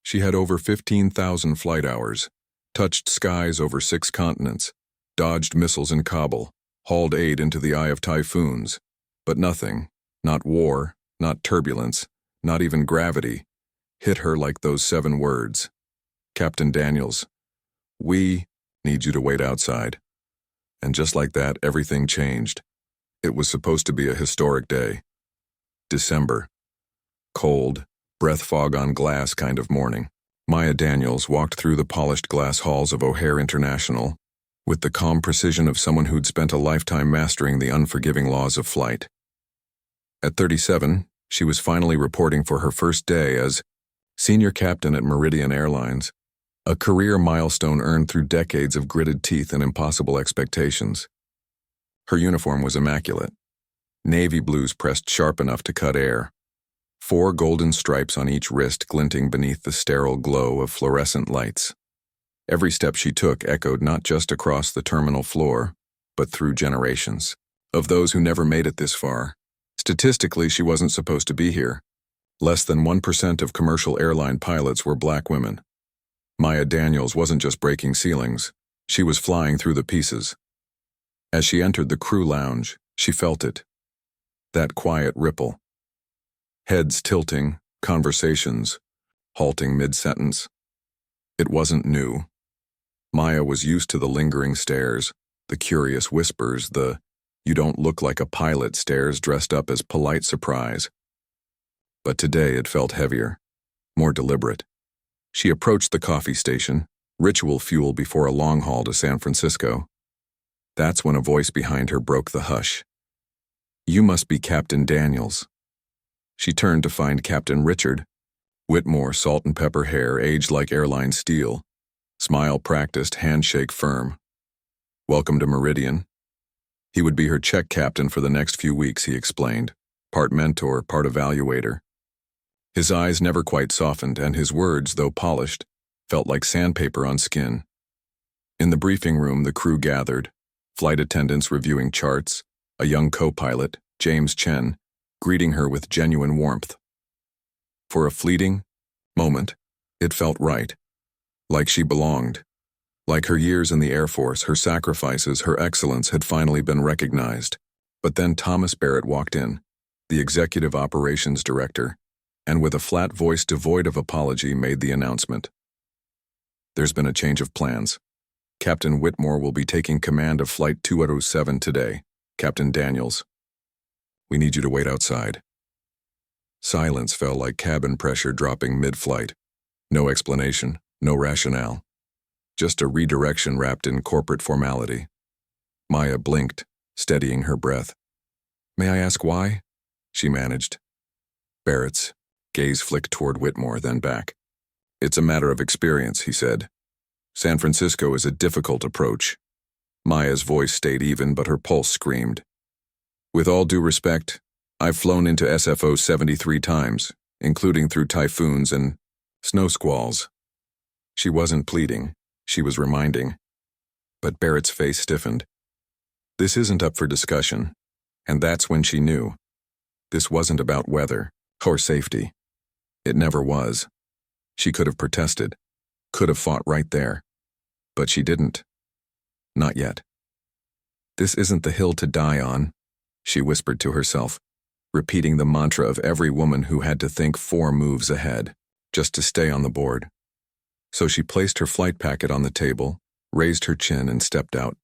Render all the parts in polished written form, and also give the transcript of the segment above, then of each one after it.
She had over 15,000 flight hours, touched skies over 6 continents, dodged missiles in Kabul, hauled aid into the eye of typhoons, but nothing, not war, not turbulence, not even gravity, hit her like those 7 words. Captain Daniels, we need you to wait outside. And just like that, everything changed. It was supposed to be a historic day. December. Cold, breath fog on glass kind of morning. Maya Daniels walked through the polished glass halls of O'Hare International with the calm precision of someone who'd spent a lifetime mastering the unforgiving laws of flight. At 37, she was finally reporting for her first day as senior captain at Meridian Airlines, a career milestone earned through decades of gritted teeth and impossible expectations. Her uniform was immaculate. Navy blues pressed sharp enough to cut air. 4 golden stripes on each wrist glinting beneath the sterile glow of fluorescent lights. Every step she took echoed not just across the terminal floor, but through generations of those who never made it this far. Statistically, she wasn't supposed to be here. Less than 1% of commercial airline pilots were black women. Maya Daniels wasn't just breaking ceilings, she was flying through the pieces. As she entered the crew lounge, she felt it. That quiet ripple. Heads tilting, conversations, halting mid-sentence. It wasn't new. Maya was used to the lingering stares, the curious whispers, the "you don't look like a pilot" stares dressed up as polite surprise. But today it felt heavier, more deliberate. She approached the coffee station, ritual fuel before a long haul to San Francisco. That's when a voice behind her broke the hush. "You must be Captain Daniels." She turned to find Captain Richard. Whitmore, salt and pepper hair, aged like airline steel. Smile practiced, handshake firm. "Welcome to Meridian." He would be her check captain for the next few weeks, he explained. Part mentor, part evaluator. His eyes never quite softened, and his words, though polished, felt like sandpaper on skin. In the briefing room, the crew gathered, flight attendants reviewing charts, a young co-pilot, James Chen, greeting her with genuine warmth. For a fleeting moment, it felt right. Like she belonged. Like her years in the Air Force, her sacrifices, her excellence had finally been recognized. But then Thomas Barrett walked in, the executive operations director, and with a flat voice devoid of apology made the announcement. "There's been a change of plans. Captain Whitmore will be taking command of Flight 207 today. Captain Daniels. We need you to wait outside." Silence fell like cabin pressure dropping mid-flight. No explanation, no rationale. Just a redirection wrapped in corporate formality. Maya blinked, steadying her breath. "May I ask why?" she managed. Barrett's gaze flicked toward Whitmore, then back. "It's a matter of experience," he said. "San Francisco is a difficult approach." Maya's voice stayed even, but her pulse screamed. "With all due respect, I've flown into SFO 73 times, including through typhoons and snow squalls." She wasn't pleading, she was reminding. But Barrett's face stiffened. This isn't up for discussion, and that's when she knew. This wasn't about weather or safety. It never was. She could have protested, could have fought right there. But she didn't. Not yet. "This isn't the hill to die on," she whispered to herself, repeating the mantra of every woman who had to think 4 moves ahead, just to stay on the board. So she placed her flight packet on the table, raised her chin, and stepped out.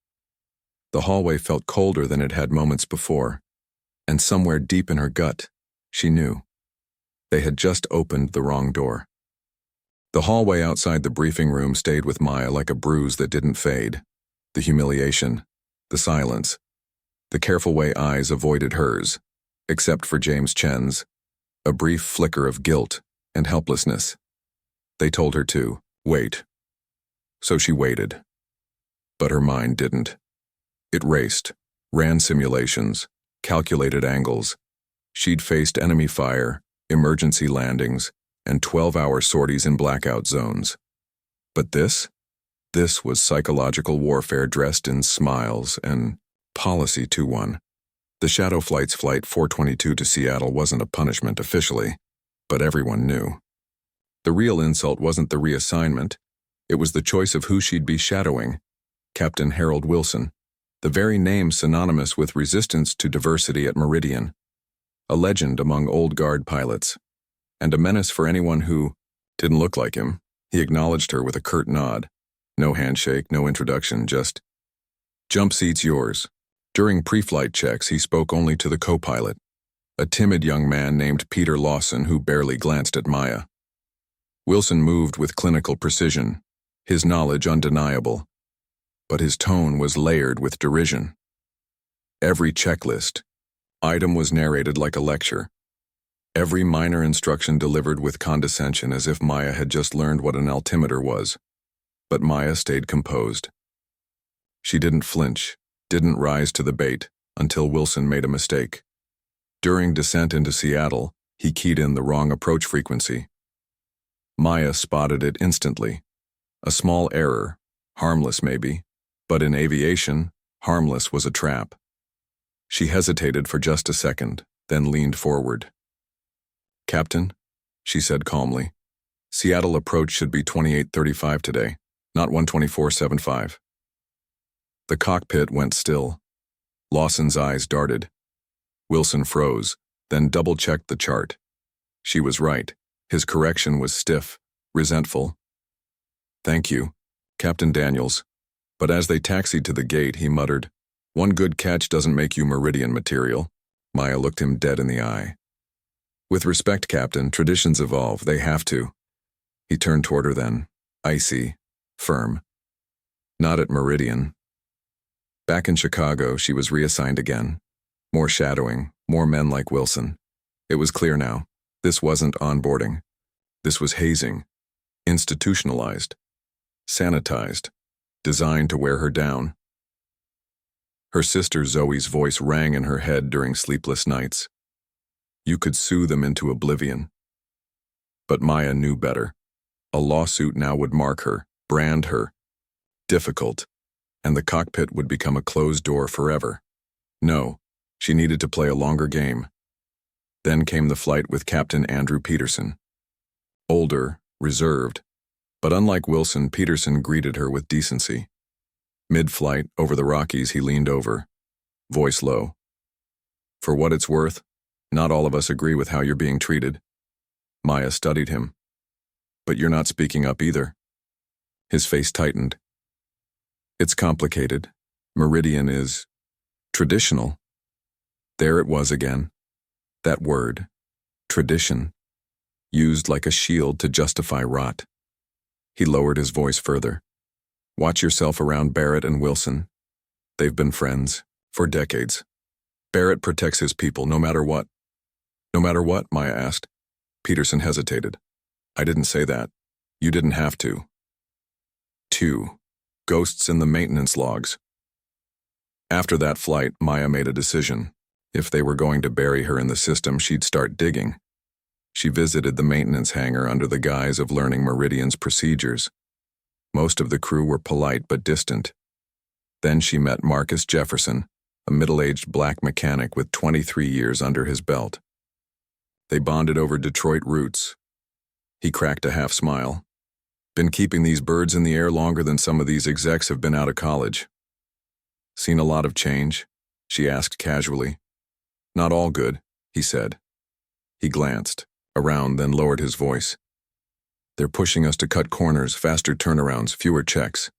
The hallway felt colder than it had moments before, and somewhere deep in her gut, she knew. They had just opened the wrong door. The hallway outside the briefing room stayed with Maya like a bruise that didn't fade. The humiliation, the silence, the careful way eyes avoided hers, except for James Chen's, a brief flicker of guilt and helplessness. They told her to wait. So she waited. But her mind didn't. It raced, ran simulations, calculated angles. She'd faced enemy fire, emergency landings, and 12-hour sorties in blackout zones. But this was psychological warfare dressed in smiles and Policy 2-1. The Shadow Flight's Flight 422 to Seattle wasn't a punishment officially, but everyone knew. The real insult wasn't the reassignment. It was the choice of who she'd be shadowing. Captain Harold Wilson, the very name synonymous with resistance to diversity at Meridian. A legend among old guard pilots. And a menace for anyone who didn't look like him. He acknowledged her with a curt nod. No handshake, no introduction, just, "Jump seat's yours." During pre-flight checks, he spoke only to the co-pilot, a timid young man named Peter Lawson who barely glanced at Maya. Wilson moved with clinical precision, his knowledge undeniable, but his tone was layered with derision. Every checklist item was narrated like a lecture. Every minor instruction delivered with condescension as if Maya had just learned what an altimeter was. But Maya stayed composed. She didn't flinch, didn't rise to the bait, until Wilson made a mistake. During descent into Seattle, he keyed in the wrong approach frequency. Maya spotted it instantly. A small error, harmless maybe, but in aviation, harmless was a trap. She hesitated for just a second, then leaned forward. "Captain," she said calmly, "Seattle approach should be 2835 today, not 12475. The cockpit went still. Lawson's eyes darted. Wilson froze, then double-checked the chart. She was right. His correction was stiff, resentful. "Thank you, Captain Daniels." But as they taxied to the gate, he muttered, "One good catch doesn't make you Meridian material." Maya looked him dead in the eye. "With respect, Captain, traditions evolve. They have to." He turned toward her then, icy, firm. "Not at Meridian." Back in Chicago, she was reassigned again. More shadowing, more men like Wilson. It was clear now. This wasn't onboarding. This was hazing. Institutionalized. Sanitized. Designed to wear her down. Her sister Zoe's voice rang in her head during sleepless nights. You could sue them into oblivion. But Maya knew better. A lawsuit now would mark her, brand her. Difficult. And the cockpit would become a closed door forever. No, she needed to play a longer game. Then came the flight with Captain Andrew Peterson. Older, reserved, but unlike Wilson, Peterson greeted her with decency. Mid-flight, over the Rockies, he leaned over, voice low. "For what it's worth, not all of us agree with how you're being treated." Maya studied him. "But you're not speaking up either." His face tightened. "It's complicated. Meridian is traditional." There it was again. That word, tradition, used like a shield to justify rot. He lowered his voice further. "Watch yourself around Barrett and Wilson. They've been friends for decades. Barrett protects his people no matter what." "No matter what?" Maya asked. Peterson hesitated. "I didn't say that. You didn't have to." 2. Ghosts in the maintenance logs. After that flight, Maya made a decision. If they were going to bury her in the system, she'd start digging. She visited the maintenance hangar under the guise of learning Meridian's procedures. Most of the crew were polite but distant. Then she met Marcus Jefferson, a middle-aged black mechanic with 23 years under his belt. They bonded over Detroit roots. He cracked a half smile. "Been keeping these birds in the air longer than some of these execs have been out of college." "Seen a lot of change?" she asked casually. "Not all good," he said. He glanced around, then lowered his voice. "They're pushing us to cut corners, faster turnarounds, fewer checks.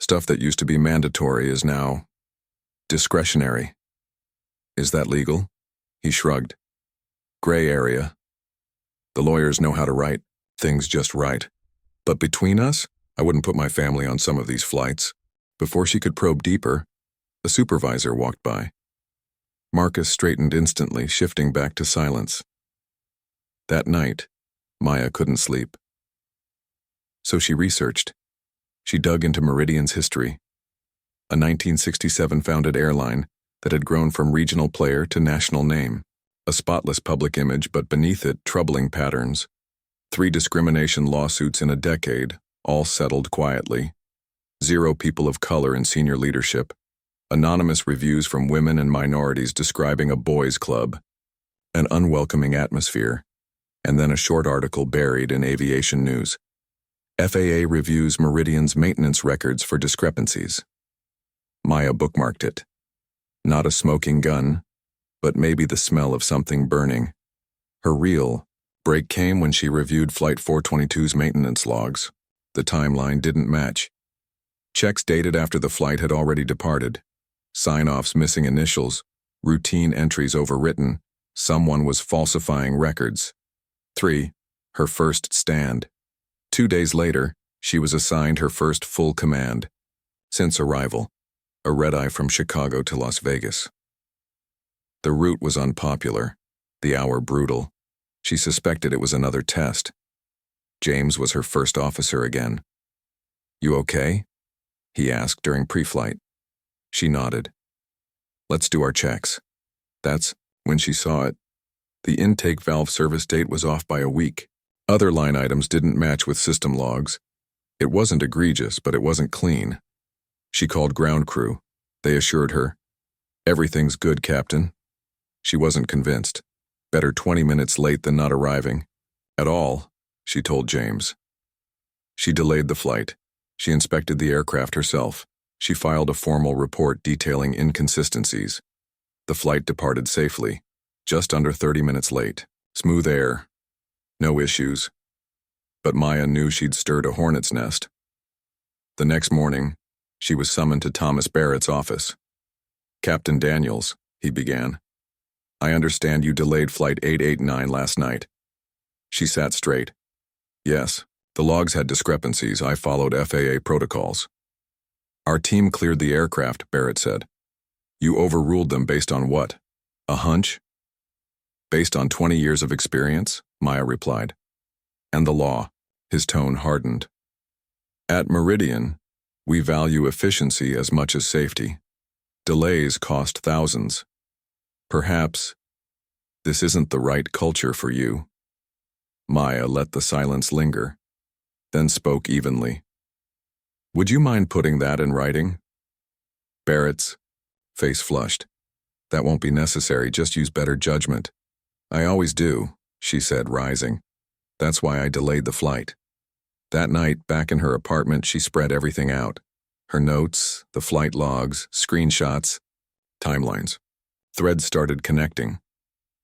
Stuff that used to be mandatory is now discretionary." "Is that legal?" He shrugged. "Gray area. The lawyers know how to write things just right. But between us, I wouldn't put my family on some of these flights." Before she could probe deeper, a supervisor walked by. Marcus straightened instantly, shifting back to silence. That night, Maya couldn't sleep. So she researched. She dug into Meridian's history. A 1967 founded airline that had grown from regional player to national name. A spotless public image, but beneath it, troubling patterns. 3 discrimination lawsuits in a decade, all settled quietly. 0 people of color in senior leadership. Anonymous reviews from women and minorities describing a boys' club. An unwelcoming atmosphere. and then a short article buried in Aviation news. FAA reviews Meridian's maintenance records for discrepancies. Maya bookmarked it. Not a smoking gun, but maybe the smell of something burning. Her real break came when she reviewed Flight 422's maintenance logs. The timeline didn't match. Checks dated after the flight had already departed. Sign-offs missing initials, routine entries overwritten. Someone was falsifying records. 3. Her first stand. 2 days later, she was assigned her first full command. Since arrival, a red-eye from Chicago to Las Vegas. The route was unpopular, the hour brutal. She suspected it was another test. James was her first officer again. "You okay?" he asked during pre-flight. She nodded. "Let's do our checks." That's when she saw it. The intake valve service date was off by a week. Other line items didn't match with system logs. It wasn't egregious, but it wasn't clean. She called ground crew. They assured her, "Everything's good, Captain." She wasn't convinced. Better 20 minutes late than not arriving. At all, she told James. She delayed the flight. She inspected the aircraft herself. She filed a formal report detailing inconsistencies. The flight departed safely, just under 30 minutes late. Smooth air. No issues. But Maya knew she'd stirred a hornet's nest. The next morning, she was summoned to Thomas Barrett's office. "Captain Daniels," he began. "I understand you delayed Flight 889 last night." She sat straight. "Yes, the logs had discrepancies. I followed FAA protocols." "Our team cleared the aircraft," Barrett said. "You overruled them based on what? A hunch?" "Based on 20 years of experience," Maya replied. "And the law." His tone hardened. "At Meridian, we value efficiency as much as safety. Delays cost thousands. Perhaps this isn't the right culture for you." Maya let the silence linger, then spoke evenly. "Would you mind putting that in writing?" Barrett's face flushed. "That won't be necessary, just use better judgment." "I always do," she said, rising. "That's why I delayed the flight." That night, back in her apartment, she spread everything out. Her notes, the flight logs, screenshots, timelines. Threads started connecting.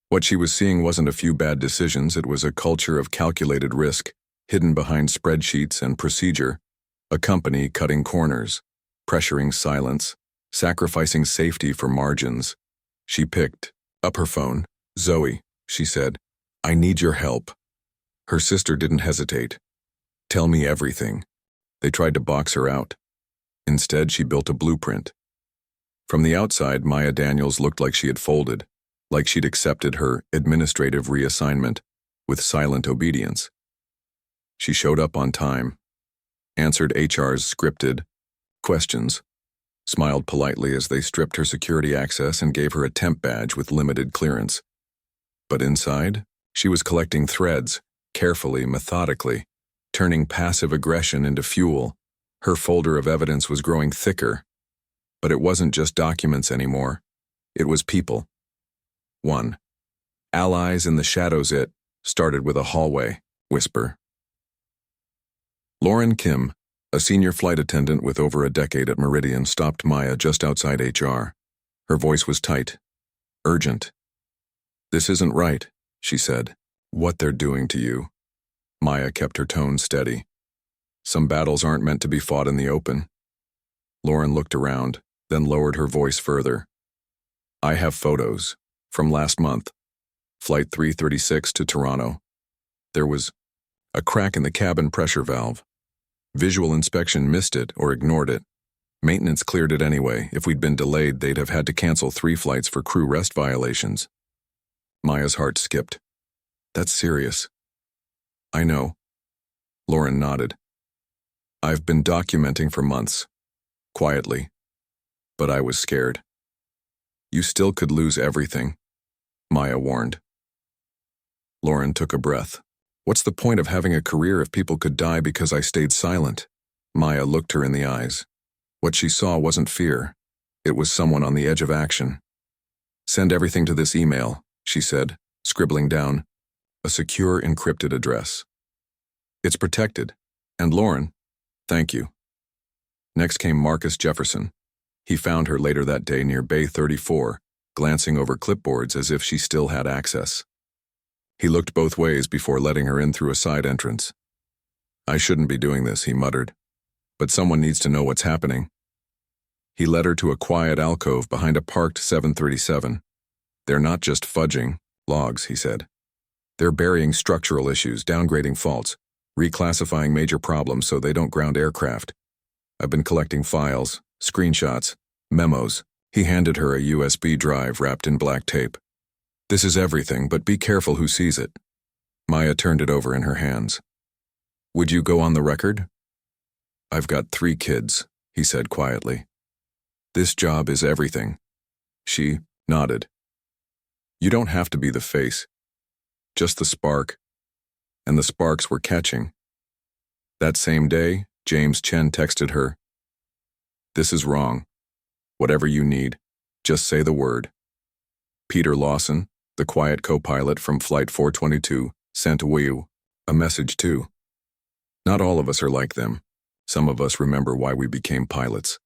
What she was seeing wasn't a few bad decisions, it was a culture of calculated risk, hidden behind spreadsheets and procedure, a company cutting corners, pressuring silence, sacrificing safety for margins. She picked up her phone. "Zoe," she said, "I need your help." Her sister didn't hesitate. "Tell me everything." They tried to box her out. Instead, she built a blueprint. From the outside, Maya Daniels looked like she had folded, like she'd accepted her administrative reassignment with silent obedience. She showed up on time, answered HR's scripted questions, smiled politely as they stripped her security access and gave her a temp badge with limited clearance. But inside, she was collecting threads, carefully, methodically, turning passive aggression into fuel. Her folder of evidence was growing thicker. But it wasn't just documents anymore. It was people. 1. Allies in the shadows. It started with a hallway whisper. Lauren Kim, a senior flight attendant with over a decade at Meridian, stopped Maya just outside HR. Her voice was tight, urgent. "This isn't right," she said. "What they're doing to you." Maya kept her tone steady. "Some battles aren't meant to be fought in the open." Lauren looked around, then lowered her voice further. "I have photos from last month. Flight 336 to Toronto. There was a crack in the cabin pressure valve. Visual inspection missed it or ignored it. Maintenance cleared it anyway. If we'd been delayed, they'd have had to cancel 3 flights for crew rest violations." Maya's heart skipped. "That's serious." "I know." Lauren nodded. "I've been documenting for months. Quietly. But I was scared." "You still could lose everything," Maya warned. Lauren took a breath. "What's the point of having a career if people could die because I stayed silent?" Maya looked her in the eyes. What she saw wasn't fear. It was someone on the edge of action. "Send everything to this email," she said, scribbling down. a secure encrypted address. It's protected. And Lauren, thank you. Next came Marcus Jefferson. He found her later that day near Bay 34, glancing over clipboards as if she still had access. He looked both ways before letting her in through a side entrance. I shouldn't be doing this, he muttered. But someone needs to know what's happening. He led her to a quiet alcove behind a parked 737. They're not just fudging logs, he said. They're burying structural issues, downgrading faults, reclassifying major problems so they don't ground aircraft. I've been collecting files, screenshots, memos. He handed her a USB drive wrapped in black tape. This is everything, but be careful who sees it. Maya turned it over in her hands. Would you go on the record? I've got 3 kids, he said quietly. This job is everything. She nodded. You don't have to be the face. Just the spark. And the sparks were catching. That same day, James Chen texted her. This is wrong. Whatever you need, just say the word. Peter Lawson, the quiet co-pilot from Flight 422, sent Wu a message too. Not all of us are like them. Some of us remember why we became pilots.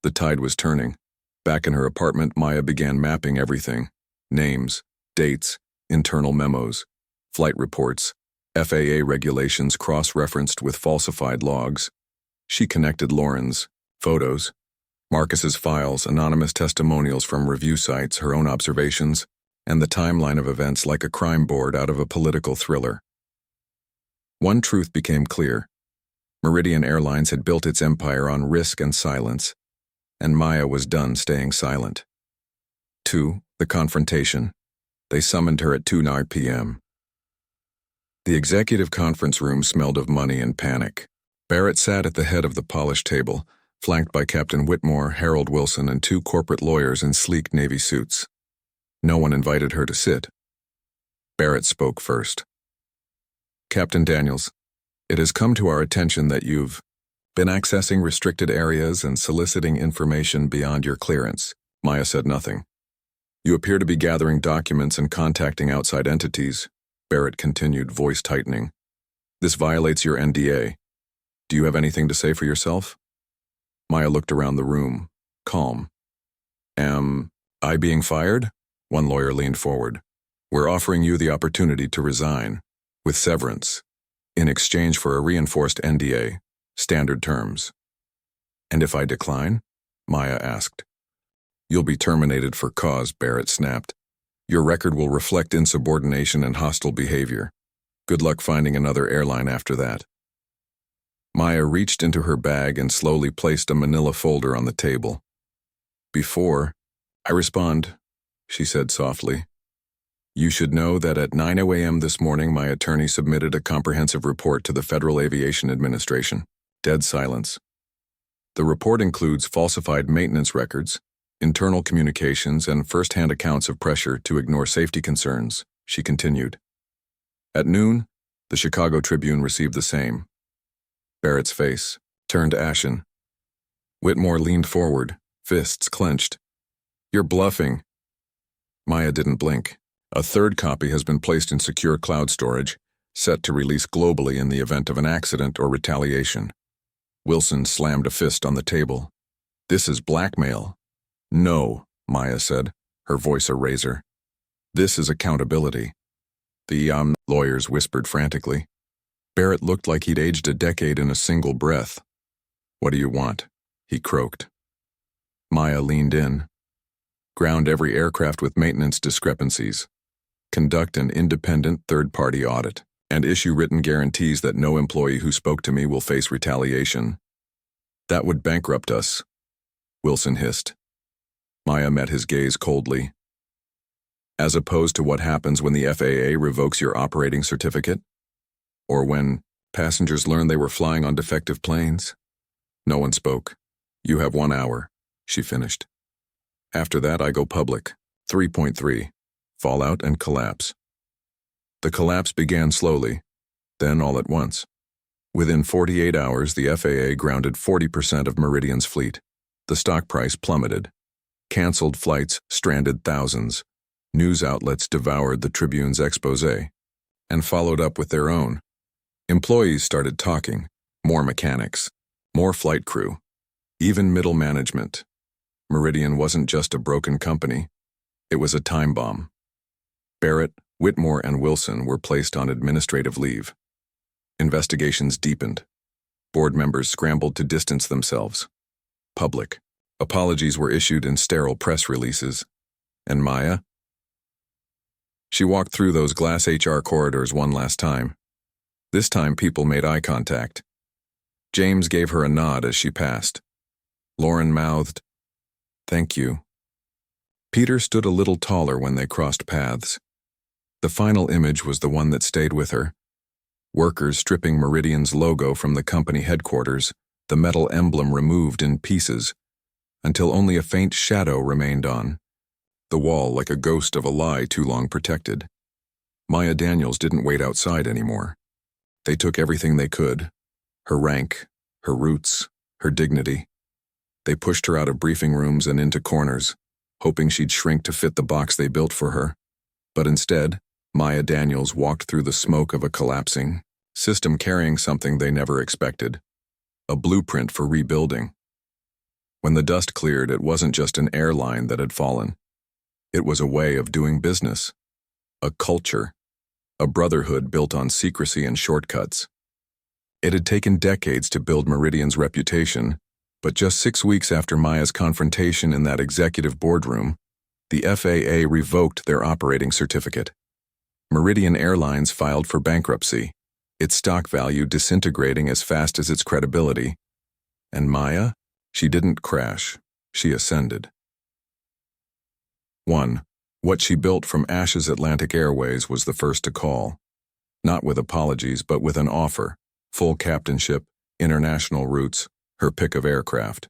The tide was turning. Back in her apartment, Maya began mapping everything. Names, dates, internal memos, flight reports, FAA regulations cross-referenced with falsified logs. She connected Lauren's photos, Marcus's files, anonymous testimonials from review sites, her own observations, and the timeline of events like a crime board out of a political thriller. One truth became clear. Meridian Airlines had built its empire on risk and silence, and Maya was done staying silent. 2. The confrontation. They summoned her at 2:09 p.m. The executive conference room smelled of money and panic. Barrett sat at the head of the polished table, flanked by Captain Whitmore, Harold Wilson, and 2 corporate lawyers in sleek navy suits. No one invited her to sit. Barrett spoke first. Captain Daniels, it has come to our attention that you've been accessing restricted areas and soliciting information beyond your clearance. Maya said nothing. You appear to be gathering documents and contacting outside entities, Barrett continued, voice tightening. This violates your NDA. Do you have anything to say for yourself? Maya looked around the room, calm. Am I being fired? One lawyer leaned forward. We're offering you the opportunity to resign, with severance, in exchange for a reinforced NDA, standard terms. And if I decline? Maya asked. You'll be terminated for cause, Barrett snapped. Your record will reflect insubordination and hostile behavior. Good luck finding another airline after that. Maya reached into her bag and slowly placed a manila folder on the table. Before I respond, she said softly, you should know that at 9:00 a.m. this morning my attorney submitted a comprehensive report to the Federal Aviation Administration. Dead silence. The report includes falsified maintenance records, internal communications, and first-hand accounts of pressure to ignore safety concerns, she continued. At noon, the Chicago Tribune received the same. Barrett's face turned ashen. Whitmore leaned forward, fists clenched. You're bluffing. Maya didn't blink. A 3rd copy has been placed in secure cloud storage, set to release globally in the event of an accident or retaliation. Wilson slammed a fist on the table. This is blackmail. No, Maya said, her voice a razor. This is accountability. The lawyers whispered frantically. Barrett looked like he'd aged a decade in a single breath. What do you want? He croaked. Maya leaned in. Ground every aircraft with maintenance discrepancies. Conduct an independent third-party audit, and issue written guarantees that no employee who spoke to me will face retaliation. That would bankrupt us, Wilson hissed. Maya met his gaze coldly. As opposed to what happens when the FAA revokes your operating certificate? Or when passengers learn they were flying on defective planes? No one spoke. You have 1 hour, she finished. After that, I go public. 3.3. Fallout and collapse. The collapse began slowly, then all at once. Within 48 hours, the FAA grounded 40% of Meridian's fleet. The stock price plummeted. Canceled flights stranded thousands. News outlets devoured the Tribune's expose. and followed up with their own. Employees started talking, more mechanics, more flight crew, even middle management. Meridian wasn't just a broken company, it was a time bomb. Barrett, Whitmore, and Wilson were placed on administrative leave. Investigations deepened. Board members scrambled to distance themselves. Public apologies were issued in sterile press releases. And Maya? She walked through those glass HR corridors one last time. This time people made eye contact. James gave her a nod as she passed. Lauren mouthed, "Thank you." Peter stood a little taller when they crossed paths. The final image was the one that stayed with her. Workers stripping Meridian's logo from the company headquarters, the metal emblem removed in pieces, until only a faint shadow remained on the wall, like a ghost of a lie too long protected. Maya Daniels didn't wait outside anymore. They took everything they could, her rank, her roots, her dignity. They pushed her out of briefing rooms and into corners, hoping she'd shrink to fit the box they built for her. But instead, Maya Daniels walked through the smoke of a collapsing system carrying something they never expected, a blueprint for rebuilding. When the dust cleared, it wasn't just an airline that had fallen. It was a way of doing business, a culture, a brotherhood built on secrecy and shortcuts. It had taken decades to build Meridian's reputation, but just 6 weeks after Maya's confrontation in that executive boardroom, the FAA revoked their operating certificate. Meridian Airlines filed for bankruptcy, its stock value disintegrating as fast as its credibility. And Maya? She didn't crash, she ascended. 1. What she built from ashes Atlantic Airways was the first to call. Not with apologies, but with an offer, full captainship, international routes, her pick of aircraft.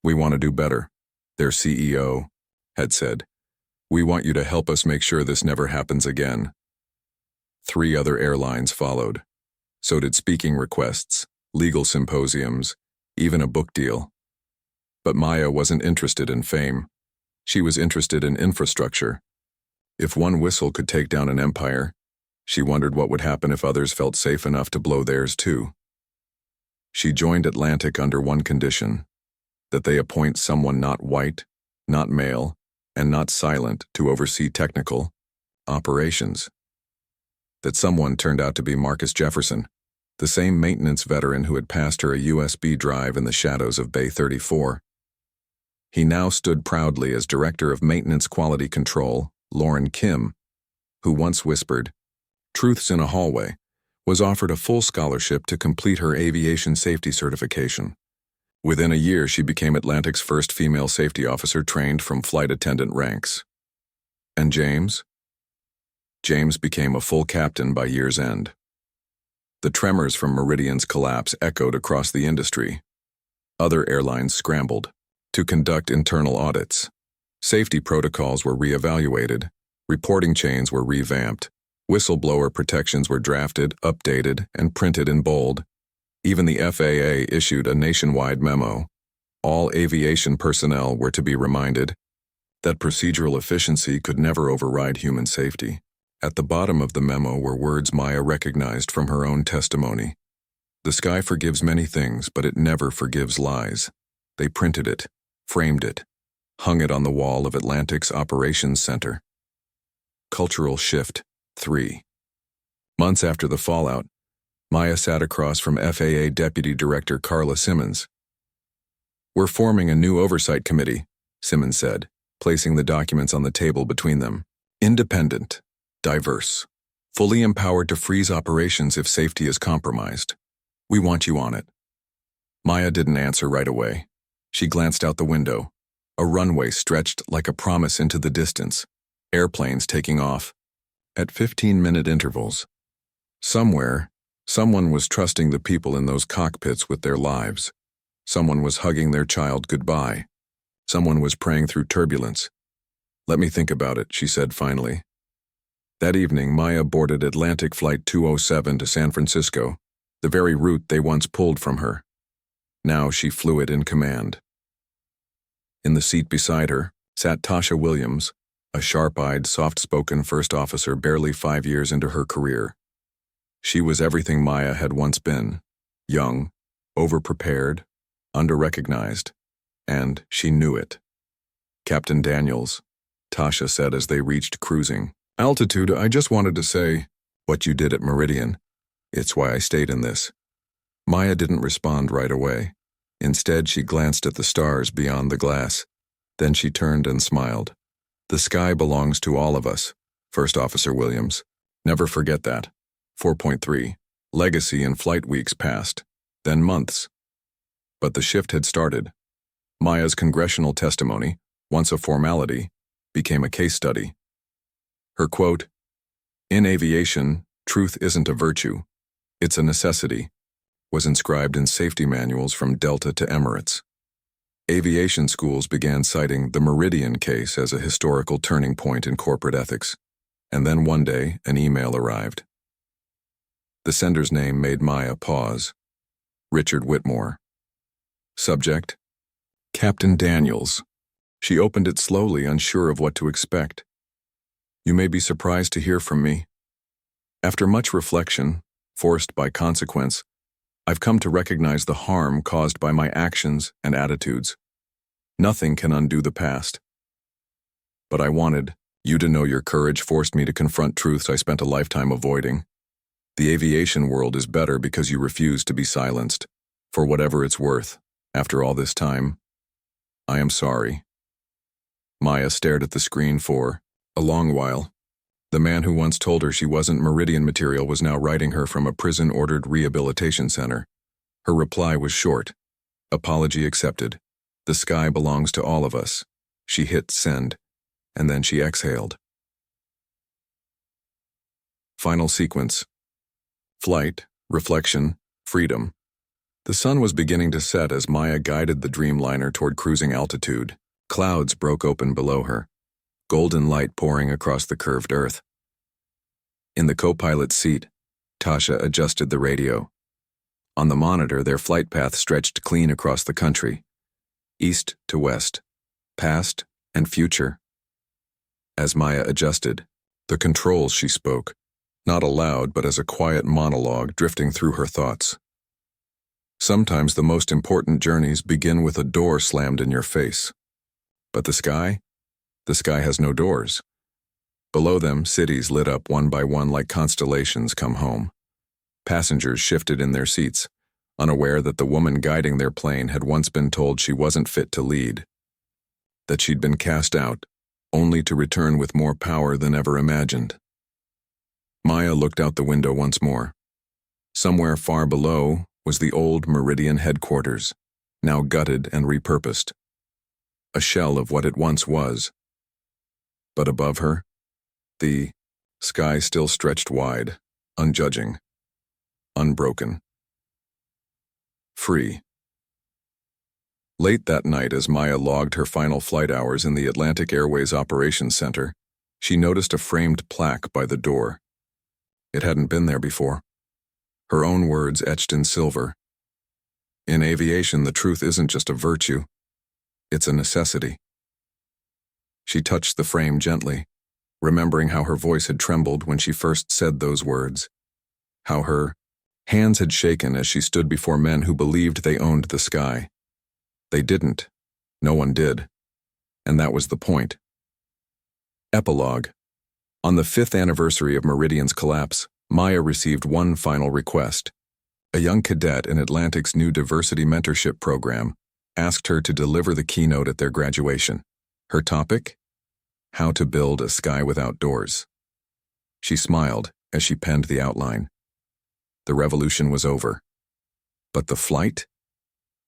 "We want to do better," their CEO had said. "We want you to help us make sure this never happens again." 3 other airlines followed. So did speaking requests, legal symposiums, even a book deal. But Maya wasn't interested in fame. She was interested in infrastructure. If one whistle could take down an empire, she wondered what would happen if others felt safe enough to blow theirs too. She joined Atlantic under one condition: that they appoint someone not white, not male, and not silent to oversee technical operations. That someone turned out to be Marcus Jefferson, the same maintenance veteran who had passed her a USB drive in the shadows of Bay 34. He now stood proudly as Director of Maintenance Quality Control, Lauren Kim, who once whispered, "Truths in a hallway," was offered a full scholarship to complete her aviation safety certification. Within a year, she became Atlantic's first female safety officer trained from flight attendant ranks. And James? James became a full captain by year's end. The tremors from Meridian's collapse echoed across the industry. Other airlines scrambled to conduct internal audits. Safety protocols were reevaluated, reporting chains were revamped, whistleblower protections were drafted, updated, and printed in bold. Even the FAA issued a nationwide memo. All aviation personnel were to be reminded that procedural efficiency could never override human safety. At the bottom of the memo were words Maya recognized from her own testimony. "The sky forgives many things, but it never forgives lies." They printed it, framed it, hung it on the wall of Atlantic's Operations Center. Cultural shift 3. Months after the fallout, Maya sat across from FAA Deputy Director Carla Simmons. "We're forming a new oversight committee," Simmons said, placing the documents on the table between them. "Independent, diverse, fully empowered to freeze operations if safety is compromised. We want you on it." Maya didn't answer right away. She glanced out the window. A runway stretched like a promise into the distance, airplanes taking off at 15-minute intervals. Somewhere, someone was trusting the people in those cockpits with their lives. Someone was hugging their child goodbye. Someone was praying through turbulence. "Let me think about it," she said finally. That evening, Maya boarded Atlantic Flight 207 to San Francisco, the very route they once pulled from her. Now she flew it in command. In the seat beside her sat Tasha Williams, a sharp-eyed, soft-spoken first officer barely 5 years into her career. She was everything Maya had once been: young, overprepared, under-recognized, and she knew it. "Captain Daniels," Tasha said as they reached cruising altitude, "I just wanted to say what you did at Meridian. It's why I stayed in this." Maya didn't respond right away. Instead, she glanced at the stars beyond the glass. Then she turned and smiled. "The sky belongs to all of us, First Officer Williams. Never forget that." 4.3. Legacy and flight weeks passed, then months. But the shift had started. Maya's congressional testimony, once a formality, became a case study. Her quote, "In aviation, truth isn't a virtue, it's a necessity," was inscribed in safety manuals from Delta to Emirates. Aviation schools began citing the Meridian case as a historical turning point in corporate ethics. And then one day, an email arrived. The sender's name made Maya pause. Richard Whitmore. Subject: Captain Daniels. She opened it slowly, unsure of what to expect. "You may be surprised to hear from me. After much reflection, forced by consequence, I've come to recognize the harm caused by my actions and attitudes. Nothing can undo the past. But I wanted you to know your courage forced me to confront truths I spent a lifetime avoiding. The aviation world is better because you refused to be silenced. For whatever it's worth, after all this time, I am sorry." Maya stared at the screen for a long while. The man who once told her she wasn't Meridian material was now writing her from a prison-ordered rehabilitation center. Her reply was short. Apology accepted. The sky belongs to all of us. She hit send, and then she exhaled. Final sequence. Flight, reflection, freedom. The sun was beginning to set as Maya guided the Dreamliner toward cruising altitude. Clouds broke open below her, golden light pouring across the curved earth. In the co-pilot's seat, Tasha adjusted the radio. On the monitor, their flight path stretched clean across the country, east to west, past and future. As Maya adjusted, the controls she spoke, not aloud but as a quiet monologue drifting through her thoughts. Sometimes the most important journeys begin with a door slammed in your face. But the sky? The sky has no doors. Below them, cities lit up one by one like constellations come home. Passengers shifted in their seats, unaware that the woman guiding their plane had once been told she wasn't fit to lead. That she'd been cast out, only to return with more power than ever imagined. Maya looked out the window once more. Somewhere far below was the old Meridian headquarters, now gutted and repurposed. A shell of what it once was. But above her, the sky still stretched wide, unjudging, unbroken, free. Late that night, as Maya logged her final flight hours in the Atlantic Airways Operations Center, she noticed a framed plaque by the door. It hadn't been there before. Her own words etched in silver. "In aviation, the truth isn't just a virtue. It's a necessity." She touched the frame gently, remembering how her voice had trembled when she first said those words, how her hands had shaken as she stood before men who believed they owned the sky. They didn't. No one did. And that was the point. Epilogue. On the 5th anniversary of Meridian's collapse, Maya received one final request. A young cadet in Atlantic's new diversity mentorship program asked her to deliver the keynote at their graduation. Her topic? How to build a sky without doors. She smiled as she penned the outline. The revolution was over. But the flight?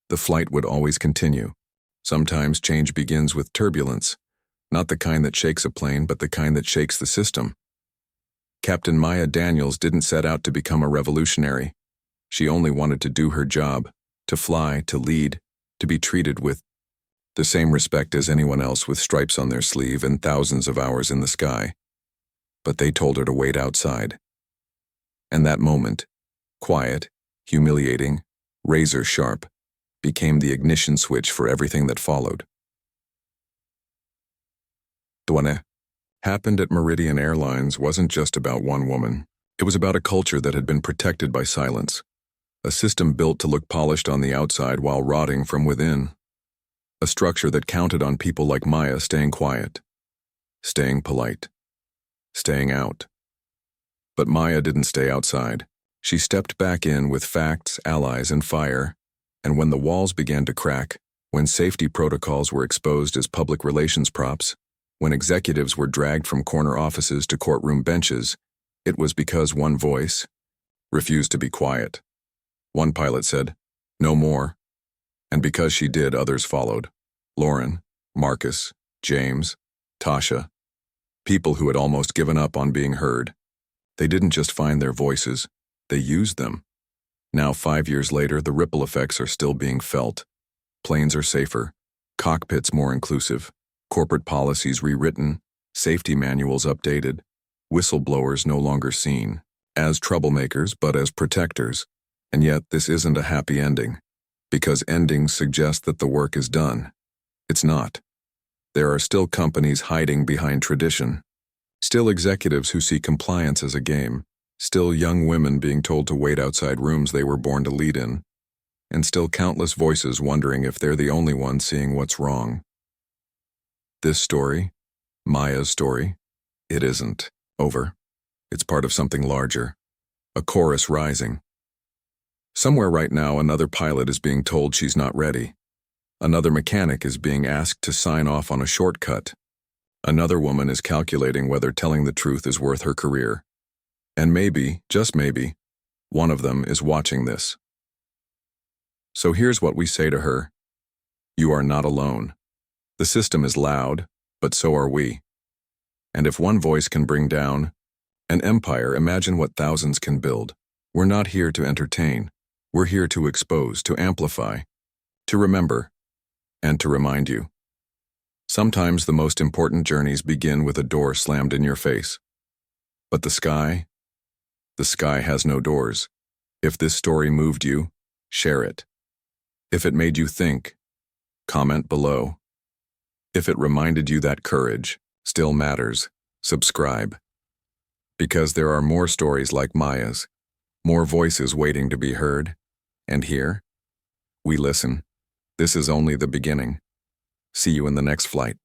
The flight would always continue. Sometimes change begins with turbulence, not the kind that shakes a plane, but the kind that shakes the system. Captain Maya Daniels didn't set out to become a revolutionary. She only wanted to do her job, to fly, to lead, to be treated with the same respect as anyone else with stripes on their sleeve and thousands of hours in the sky. But they told her to wait outside. And that moment, quiet, humiliating, razor sharp, became the ignition switch for everything that followed. Duane. happened at Meridian Airlines wasn't just about one woman. It was about a culture that had been protected by silence, a system built to look polished on the outside while rotting from within, a structure that counted on people like Maya staying quiet, staying polite, staying out. But Maya didn't stay outside. She stepped back in with facts, allies, and fire, and when the walls began to crack, when safety protocols were exposed as public relations props, when executives were dragged from corner offices to courtroom benches, it was because one voice refused to be quiet. One pilot said, "No more." And because she did, others followed. Lauren, Marcus, James, Tasha, people who had almost given up on being heard. They didn't just find their voices, they used them. Now, 5 years later, the ripple effects are still being felt. Planes are safer, cockpits more inclusive, corporate policies rewritten, safety manuals updated, whistleblowers no longer seen as troublemakers but as protectors. And yet, this isn't a happy ending, because endings suggest that the work is done. It's not. There are still companies hiding behind tradition, still executives who see compliance as a game, still young women being told to wait outside rooms they were born to lead in, and still countless voices wondering if they're the only ones seeing what's wrong. This story, Maya's story, it isn't over. It's part of something larger, a chorus rising. Somewhere right now, another pilot is being told she's not ready. Another mechanic is being asked to sign off on a shortcut. Another woman is calculating whether telling the truth is worth her career. And maybe, just maybe, one of them is watching this. So here's what we say to her. You are not alone. The system is loud, but so are we. And if one voice can bring down an empire, imagine what thousands can build. We're not here to entertain. We're here to expose, to amplify, to remember, and to remind you. Sometimes the most important journeys begin with a door slammed in your face. But the sky has no doors. If this story moved you, share it. If it made you think, comment below. If it reminded you that courage still matters, subscribe. Because there are more stories like Maya's, more voices waiting to be heard. And here, we listen. This is only the beginning. See you in the next flight.